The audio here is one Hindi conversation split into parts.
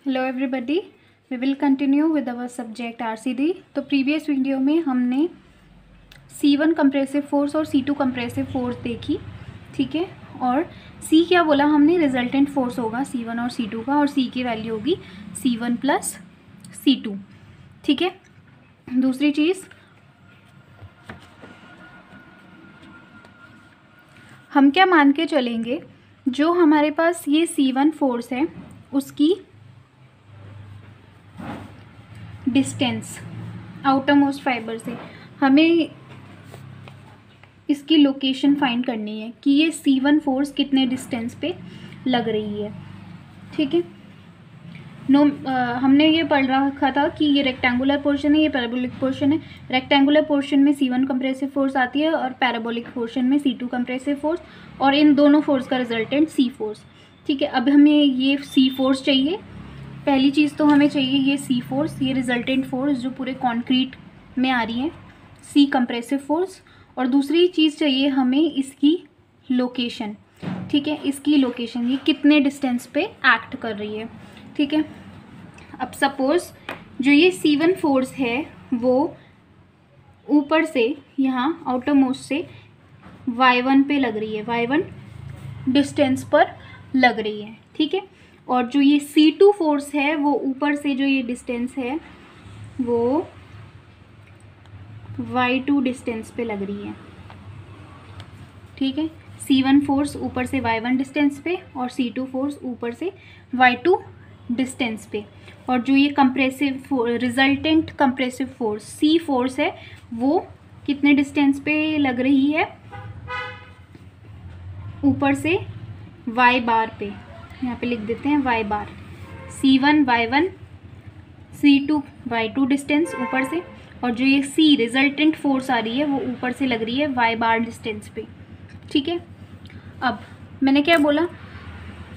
Hello everybody, we will continue with our subject RCD. तो प्रीवियस वीडियो में हमने C1 कंप्रेसिव फोर्स और C2 कंप्रेसिव फोर्स देखी, ठीक है। और C क्या बोला हमने, रिजल्टेंट फोर्स होगा C1 और C2 का, और C की वैल्यू होगी C1 प्लस C2, ठीक है। दूसरी चीज़, हम क्या मान के चलेंगे, जो हमारे पास ये C1 फोर्स है उसकी डिस्टेंस आउटर मोस्ट फाइबर से हमें इसकी लोकेशन फाइंड करनी है कि ये C1 फोर्स कितने डिस्टेंस पे लग रही है, ठीक है। हमने ये पढ़ रखा था कि ये रेक्टेंगुलर पोर्शन है, ये पैराबोलिक पोर्शन है। रेक्टेंगुलर पोर्शन में C1 कंप्रेसिव फोर्स आती है और पैराबोलिक पोर्शन में C2 कंप्रेसिव फोर्स, और इन दोनों फोर्स का रिजल्टेंट C फोर्स, ठीक है। अब हमें ये C फोर्स चाहिए। पहली चीज़ तो हमें चाहिए ये C फोर्स, ये रिजल्टेंट फोर्स जो पूरे कॉन्क्रीट में आ रही है, C कंप्रेसिव फोर्स। और दूसरी चीज़ चाहिए हमें इसकी लोकेशन, ठीक है, इसकी लोकेशन, ये कितने डिस्टेंस पे एक्ट कर रही है, ठीक है। अब सपोज़ जो ये C1 फोर्स है वो ऊपर से यहाँ आउटर मोस्ट से Y1 पे लग रही है, Y1 डिस्टेंस पर लग रही है, ठीक है। और जो ये C2 फोर्स है वो ऊपर से जो ये डिस्टेंस है वो Y2 डिस्टेंस पे लग रही है, ठीक है। C1 फोर्स ऊपर से Y1 डिस्टेंस पे और C2 फोर्स ऊपर से Y2 डिस्टेंस पे। और जो ये compressive resultant compressive force C force है वो कितने डिस्टेंस पे लग रही है, ऊपर से Y बार पे, यहाँ पे लिख देते हैं Y बार। C1 Y1, C2 Y2 distance ऊपर से, और जो ये C रिजल्टेंट फोर्स आ रही है वो ऊपर से लग रही है Y बार डिस्टेंस पे, ठीक है। अब मैंने क्या बोला,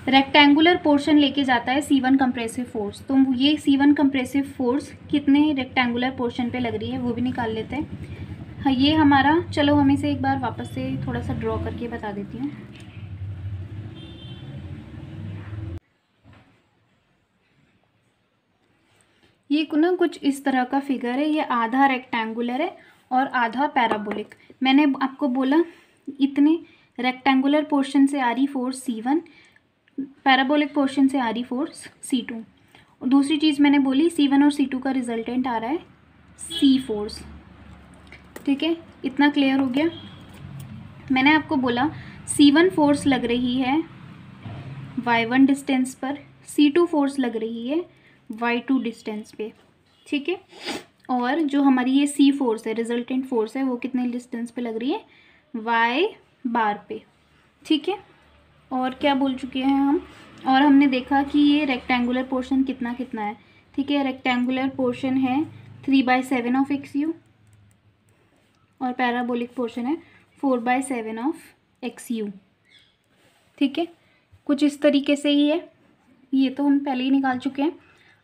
रेक्टेंगुलर पोर्शन लेके जाता है C1 कंप्रेसिव फोर्स, तो ये C1 कंप्रेसिव फोर्स कितने रेक्टेंगुलर पोर्शन पे लग रही है वो भी निकाल लेते हैं। हाँ, ये हमारा, चलो हम इसे एक बार वापस से थोड़ा सा ड्रॉ करके बता देती हूँ। ये ना कुछ इस तरह का फिगर है, ये आधा रेक्टेंगुलर है और आधा पैराबोलिक। मैंने आपको बोला इतने रेक्टेंगुलर पोर्शन से आ रही फोर्स C1, पैराबोलिक पोर्शन से आ रही फोर्स C2। और दूसरी चीज़ मैंने बोली C1 और C2 का रिजल्टेंट आ रहा है C फोर्स, ठीक है। इतना क्लियर हो गया। मैंने आपको बोला C1 फोर्स लग रही है Y1 डिस्टेंस पर, C2 फोर्स लग रही है Y2 डिस्टेंस पे, ठीक है। और जो हमारी ये C फोर्स है, रिजल्टेंट फोर्स है, वो कितने डिस्टेंस पे लग रही है, Y बार पे, ठीक है। और क्या बोल चुके हैं हम, और हमने देखा कि ये रेक्टेंगुलर पोर्शन कितना कितना है, ठीक है। रेक्टेंगुलर पोर्शन है 3/7 ऑफ XU और पैराबोलिक पोर्शन है 4/7 ऑफ XU, ठीक है। कुछ इस तरीके से ही है, ये तो हम पहले ही निकाल चुके हैं।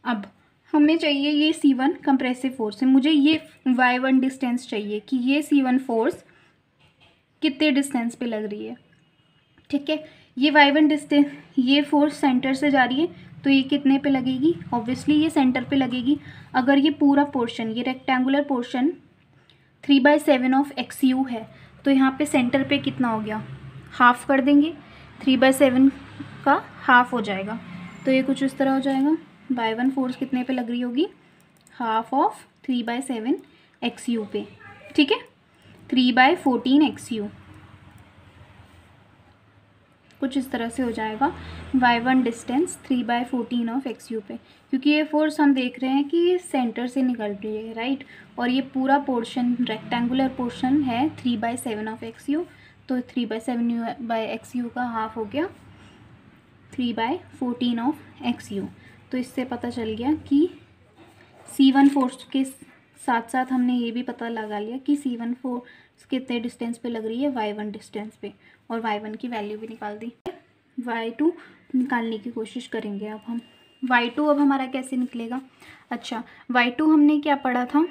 अब हमें चाहिए ये C1 कंप्रेसिव फोर्स है, मुझे ये Y1 डिस्टेंस चाहिए कि ये C1 फोर्स कितने डिस्टेंस पे लग रही है, ठीक है। ये Y1 डिस्टेंस, ये फोर्स सेंटर से जा रही है तो ये कितने पे लगेगी, ऑब्वियसली ये सेंटर पे लगेगी। अगर ये पूरा पोर्शन, ये रेक्टेंगुलर पोर्शन 3/7 ऑफ XU है तो यहाँ पे सेंटर पे कितना हो गया, हाफ कर देंगे, 3/7 का हाफ हो जाएगा, तो ये कुछ इस तरह हो जाएगा। Y1 फोर्स कितने पे लग रही होगी, हाफ ऑफ 3/7 XU पे, ठीक है, 3/14 XU, कुछ इस तरह से हो जाएगा। Y1 डिस्टेंस 3/14 ऑफ XU पे, क्योंकि ये फोर्स हम देख रहे हैं कि ये सेंटर से निकल रही है, राइट। और ये पूरा पोर्शन रेक्टेंगुलर पोर्शन है 3/7 ऑफ XU, तो 3/7/XU का हाफ हो गया 3/14 ऑफ XU। तो इससे पता चल गया कि C1 फोर्स के साथ साथ हमने ये भी पता लगा लिया कि C1 फोर्स कितने डिस्टेंस पे लग रही है, Y1 डिस्टेंस पे, और Y1 की वैल्यू भी निकाल दी। Y2 निकालने की कोशिश करेंगे अब हम। Y2 अब हमारा कैसे निकलेगा, अच्छा Y2 हमने क्या पढ़ा था,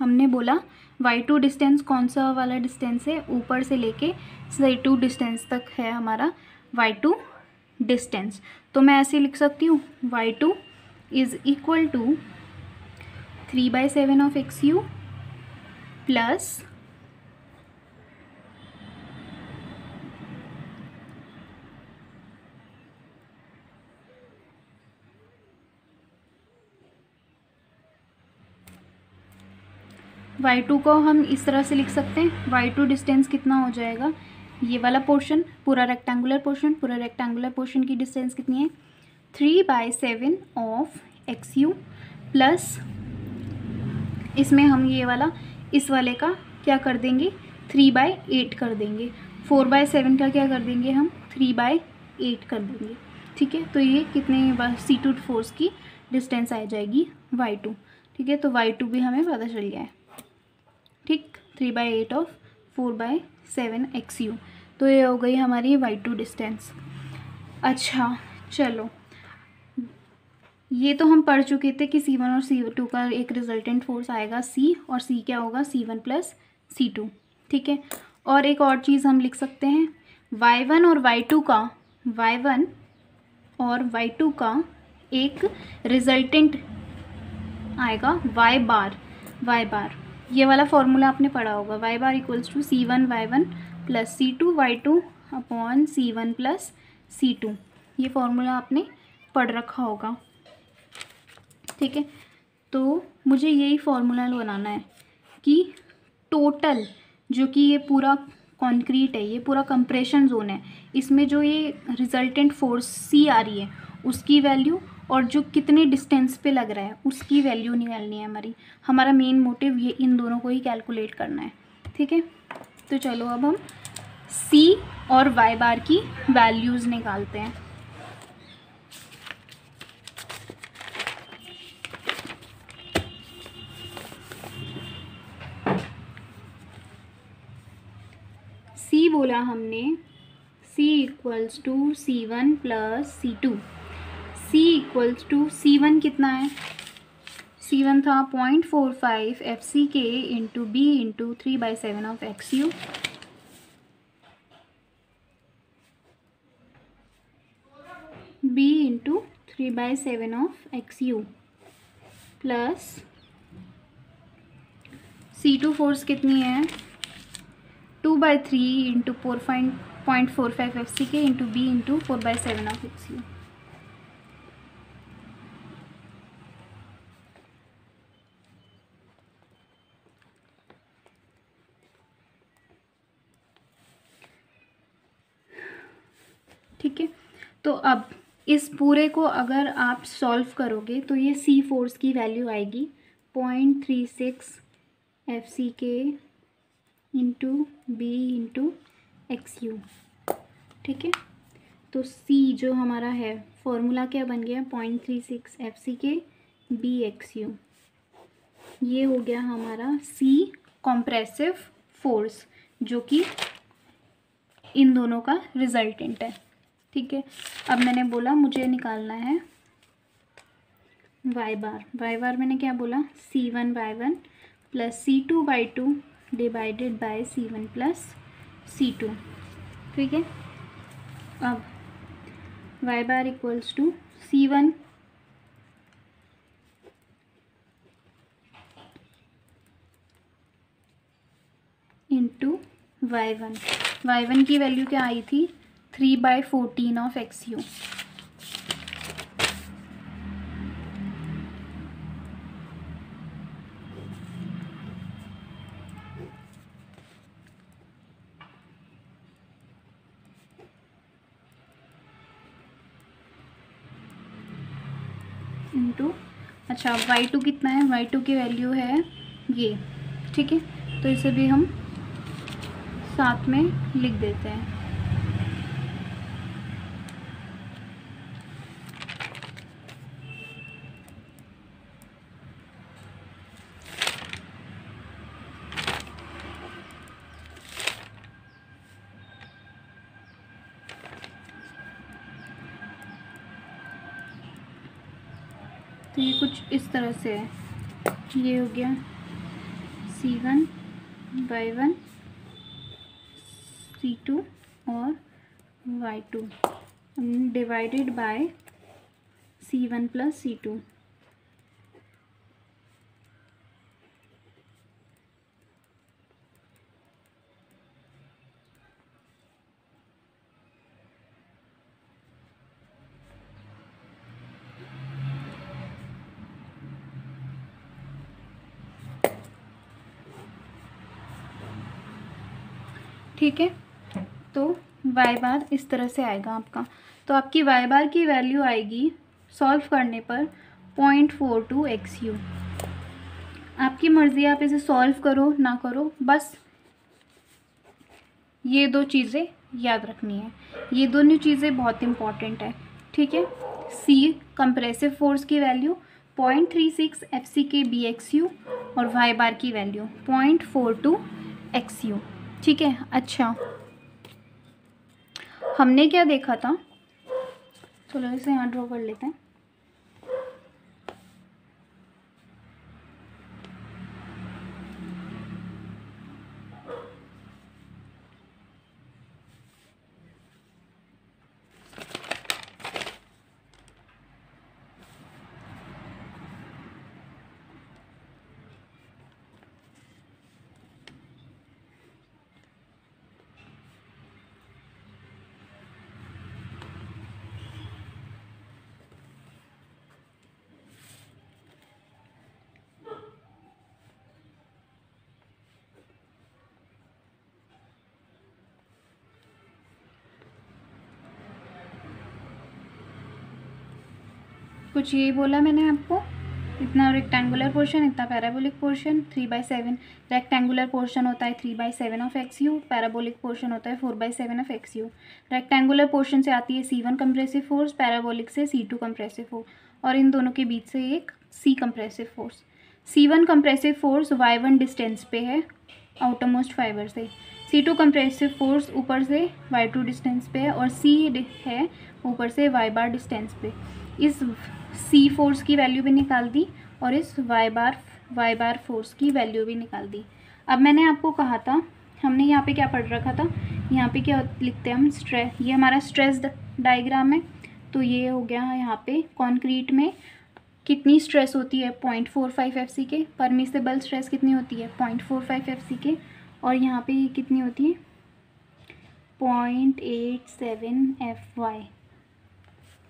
हमने बोला Y2 डिस्टेंस कौन सा वाला डिस्टेंस है, ऊपर से लेके C2 डिस्टेंस तक है हमारा Y2 डिस्टेंस। तो मैं ऐसे लिख सकती हूँ Y2 is equal to 3/7 of X U plus y2 को हम इस तरह से लिख सकते हैं। y2 डिस्टेंस कितना हो जाएगा, ये वाला पोर्शन पूरा रेक्टेंगुलर पोर्शन की डिस्टेंस कितनी है 3/7 ऑफ एक्स यू प्लस इसमें हम ये वाला इस वाले का क्या कर देंगे 3/8 कर देंगे। 4/7 का क्या कर देंगे हम 3/8 कर देंगे। ठीक है, तो ये कितने C2 फोर्स की डिस्टेंस आ जाएगी y2। ठीक है, तो y2 भी हमें पता चल गया है। ठीक, 3/8 ऑफ 4/7 एक्स यू, तो ये हो गई हमारी y2 डिस्टेंस। अच्छा चलो, ये तो हम पढ़ चुके थे कि C1 और C2 का एक रिजल्टेंट फोर्स आएगा C, और C क्या होगा C1 प्लस C2। ठीक है, और एक और चीज़ हम लिख सकते हैं y1 और y2 का एक रिजल्टेंट आएगा y बार। ये वाला फॉर्मूला आपने पढ़ा होगा, y bar equals to C1 y1 plus C2 y2 upon C1 plus C2। ये फॉर्मूला आपने पढ़ रखा होगा। ठीक है, तो मुझे यही फॉर्मूला बनाना है कि टोटल जो कि ये पूरा कंक्रीट है, ये पूरा कंप्रेशन जोन है, इसमें जो ये रिजल्टेंट फोर्स C आ रही है उसकी वैल्यू और जो कितने डिस्टेंस पे लग रहा है उसकी वैल्यू निकालनी है हमारा मेन मोटिव ये इन दोनों को ही कैलकुलेट करना है। ठीक है, तो चलो अब हम C और y बार की वैल्यूज़ निकालते हैं। C बोला हमने C equals to C1 plus C2। C equals to C1 कितना है, C1 था 0.45 FCK into B into 3/7 of XU B into 3/7 of XU plus C2 force कितनी है 2/3 into 0.45 FCK into B into 4/7 of XU। ठीक है, तो अब इस पूरे को अगर आप सॉल्व करोगे तो ये C फोर्स की वैल्यू आएगी 0.36 FCK into B into XU। ठीक है, तो C जो हमारा है फॉर्मूला क्या बन गया 0.36 FCK B XU। ये हो गया हमारा C कॉम्प्रेसिव फोर्स जो कि इन दोनों का रिजल्टेंट है। ठीक है, अब मैंने बोला मुझे निकालना है y बार मैंने क्या बोला C1 y1 plus C2 y2 divided by C1 plus C2। ठीक है, अब y bar equals to C1 into y1 की वैल्यू क्या आई थी 3/14 ऑफ XU। इंटू अच्छा y2 कितना है, y2 की वैल्यू है ये। ठीक है, तो इसे भी हम साथ में लिख देते हैं। तो ये कुछ इस तरह से है, ये हो गया C1 y1 C2 और y2 divided by C1 plus C2। ठीक है, तो वाई बार इस तरह से आएगा आपका। तो आपकी वाई बार की वैल्यू आएगी सॉल्व करने पर 0.42 XU। आपकी मर्ज़ी, आप इसे सॉल्व करो ना करो, बस ये दो चीज़ें याद रखनी है। ये दोनों चीज़ें बहुत इंपॉर्टेंट है, ठीक है। सी कंप्रेसिव फोर्स की वैल्यू 0.36 FCK BXU और वाई बार की वैल्यू 0.42 XU, ठीक है। अच्छा, हमने क्या देखा था, चलो इसे यहाँ ड्रॉ कर लेते हैं। कुछ ये बोला मैंने आपको, इतना रेक्टेंगुलर पोर्शन, इतना पैराबोलिक पोर्शन, 3/7 रेक्टेंगुलर पोर्शन होता है 3/7 ऑफ XU, पैराबोलिक पोर्शन होता है 4/7 ऑफ XU। रेक्टेंगुलर पोर्शन से आती है C1 कंप्रेसिव फोर्स, पैराबोलिक से C2 कंप्रेसिव फोर्स, और इन दोनों के बीच से एक C compressive force. C1 compressive force Y1 distance पे है आउटरमोस्ट फाइबर से, C2 कंप्रेसिव फोर्स ऊपर से Y2 डिस्टेंस पे है, और C है ऊपर से Y बार डिस्टेंस पे। इस C फोर्स की वैल्यू भी निकाल दी और इस Y बार फोर्स की वैल्यू भी निकाल दी। अब मैंने आपको कहा था, हमने यहाँ पे क्या पढ़ रखा था, यहाँ पे क्या लिखते हैं हम, स्ट्रेस, ये हमारा स्ट्रेस डायग्राम है। तो ये हो गया यहाँ पे कंक्रीट में कितनी स्ट्रेस होती है 0.45 FCK, परमिसिबल स्ट्रेस कितनी होती है 0.45 FCK, और यहाँ पे कितनी होती है 0.87 FY,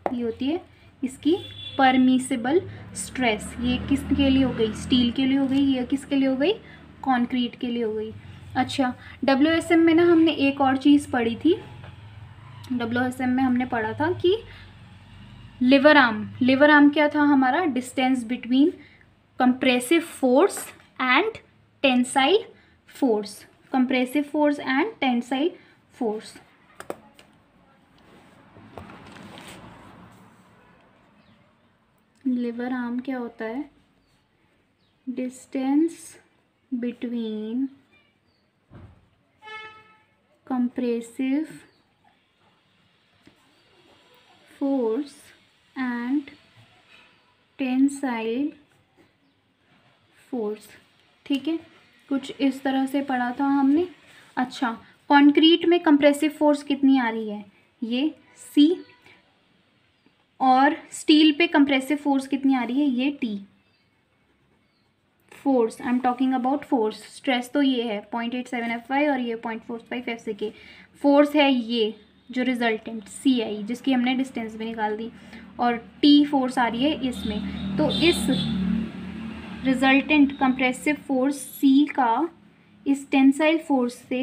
ये होती है इसकी परमिसिबल स्ट्रेस। ये किसके लिए हो गई, स्टील के लिए हो गई, ये किसके लिए हो गई, कंक्रीट के लिए हो गई। अच्छा, WSM में ना हमने एक और चीज़ पढ़ी थी, WSM में हमने पढ़ा था कि लिवर आर्म क्या था हमारा, distance between compressive force and tensile force, compressive force and tensile force. Liver arm क्या होता है, distance between compressive force and tensile force, ठीक है। कुछ इस तरह से पढ़ा था हमने। अच्छा, कंक्रीट में कंप्रेसिव फोर्स कितनी आ रही है, ये C, और स्टील पे कंप्रेसिव फोर्स कितनी आ रही है, ये T। Force, I am talking about force, stress तो ये है 0.87 FY और ये 0.45 FCK। फोर्स है ये जो रिजल्टेंट CI, जिसकी हमने डिस्टेंस भी निकाल दी, और T फोर्स आ रही है इसमें। तो इस रिजल्टेंट कंप्रेसिव फोर्स C का इस टेंसाइल फोर्स से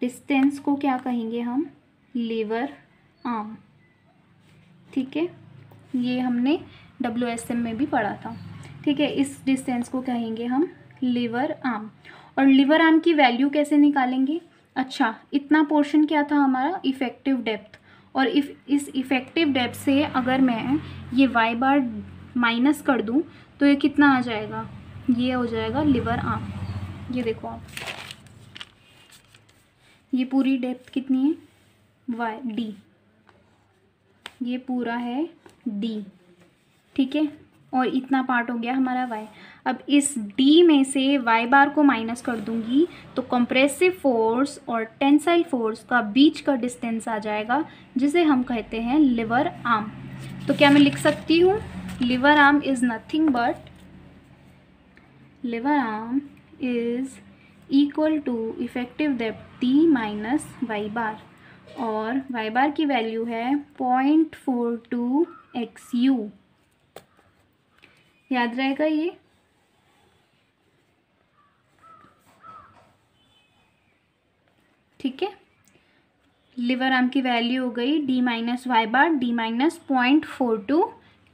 डिस्टेंस को क्या कहेंगे हम, लीवर आर्म, ठीक है। ये हमने WSM में भी पढ़ा था, ठीक है। इस डिस्टेंस को कहेंगे हम लीवर आर्म। और लीवर आर्म की वैल्यू कैसे निकालेंगे, अच्छा, इतना पोर्शन क्या था हमारा, इफेक्टिव डेप्थ, और इस इफेक्टिव डेप्थ से अगर मैं ये वाई बार माइनस कर दूं तो ये कितना आ जाएगा, ये हो जाएगा लीवर आर्म। ये देखो आप, ये पूरी डेप्थ कितनी है, वाई डी, ये पूरा है डी, ठीक है, और इतना पार्ट हो गया हमारा वाई। अब इस डी में से वाई बार को माइनस कर दूंगी तो कंप्रेसिव फोर्स और टेंसाइल फोर्स का बीच का डिस्टेंस आ जाएगा, जिसे हम कहते हैं लीवर आर्म। तो क्या मैं लिख सकती हूँ, lever arm is nothing but, lever arm is equal to effective depth D minus Y bar, और वाई बार की वैल्यू है 0.42 XU। याद रहेगा ये। ठीक है, लिवर आर्म की वैल्यू हो गई d माइनस वाई बार d माइनस 0.42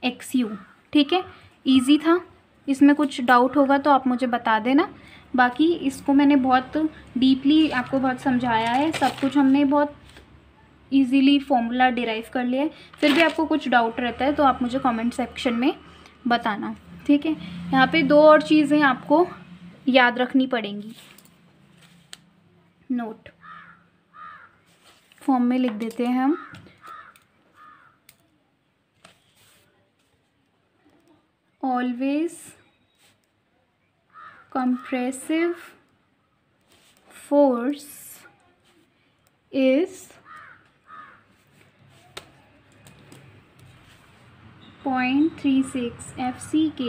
XU। ठीक है, ईजी था। इसमें कुछ डाउट होगा तो आप मुझे बता देना। बाकी इसको मैंने बहुत डीपली आपको बहुत समझाया है, सब कुछ हमने बहुत इजीली फॉर्मूला डिराइव कर लिया है। फिर भी आपको कुछ डाउट रहता है तो आप मुझे कमेंट सेक्शन में बताना। ठीक है, यहाँ पे दो और चीज़ें आपको याद रखनी पड़ेंगी। नोट फॉर्म में लिख देते हैं हम। Always compressive force is 0.36 FCK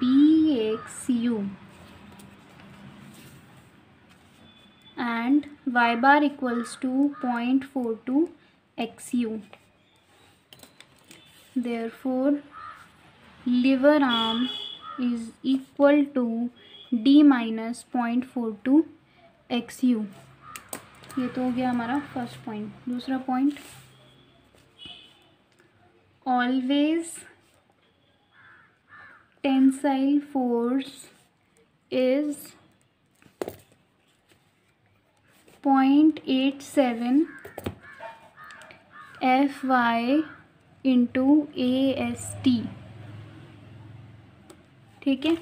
BXU and y bar equals to 0.42 XU. Therefore, liver arm is equal to d minus 0.42 XU। ये तो हो गया हमारा फर्स्ट पॉइंट। दूसरा point, always tensile force is 0.87 FY इंटू AST। ठीक है,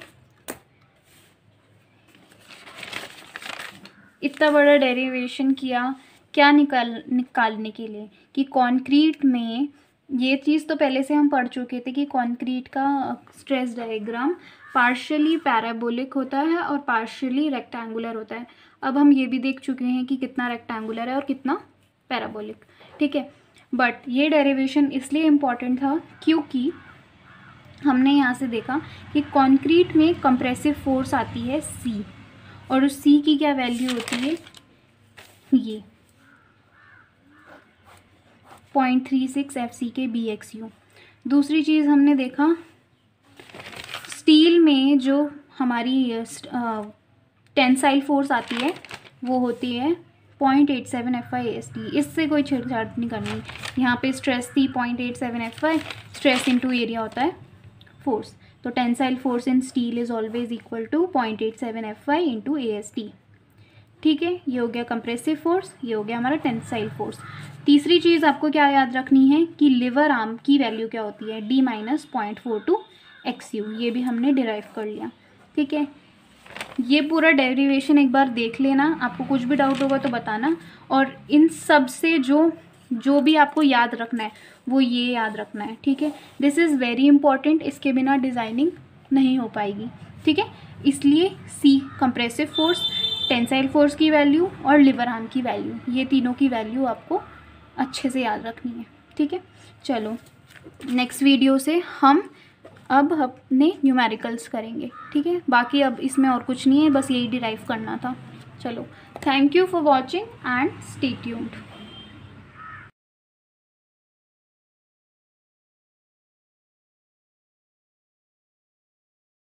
इतना बड़ा डेरिवेशन किया क्या निकालने के लिए कि कंक्रीट में, ये चीज़ तो पहले से हम पढ़ चुके थे कि कंक्रीट का स्ट्रेस डायग्राम पार्शियली पैराबोलिक होता है और पार्शियली रेक्टेंगुलर होता है। अब हम ये भी देख चुके हैं कि कितना रेक्टेंगुलर है और कितना पैराबोलिक। ठीक है, बट ये डेरिवेशन इसलिए इम्पॉर्टेंट था क्योंकि हमने यहाँ से देखा कि कंक्रीट में कंप्रेसिव फोर्स आती है C, और उस C की क्या वैल्यू होती है, ये 0.36 FCK BXU। दूसरी चीज़ हमने देखा, स्टील में जो हमारी टेंसाइल फोर्स आती है वो होती है 0.87 FY AST। इससे कोई छेड़छाड़ नहीं करनी। यहाँ पे स्ट्रेस थी 0.87 FY, स्ट्रेस इनटू एरिया होता है फोर्स, तो tensile force in steel is always equal to 0.87 FY इंटू AST। ठीक है, ये हो गया कंप्रेसिव फोर्स, ये हो गया हमारा टेंसाइल फोर्स। तीसरी चीज़ आपको क्या याद रखनी है कि लिवर आर्म की वैल्यू क्या होती है, d माइनस 0.42 XU। ये भी हमने डिराइव कर लिया। ठीक है, ये पूरा डेरिवेशन एक बार देख लेना, आपको कुछ भी डाउट होगा तो बताना। और इन सब से जो भी आपको याद रखना है वो ये याद रखना है। ठीक है, दिस इज़ वेरी इंपॉर्टेंट, इसके बिना डिज़ाइनिंग नहीं हो पाएगी। ठीक है, इसलिए C compressive force, tensile force की वैल्यू और लिवर आर्म की वैल्यू, ये तीनों की वैल्यू आपको अच्छे से याद रखनी है। ठीक है, चलो नेक्स्ट वीडियो से हम अब अपने न्यूमेरिकल्स करेंगे। ठीक है, बाकी अब इसमें और कुछ नहीं है, बस यही डिराइव करना था। चलो, thank you for watching and stay tuned.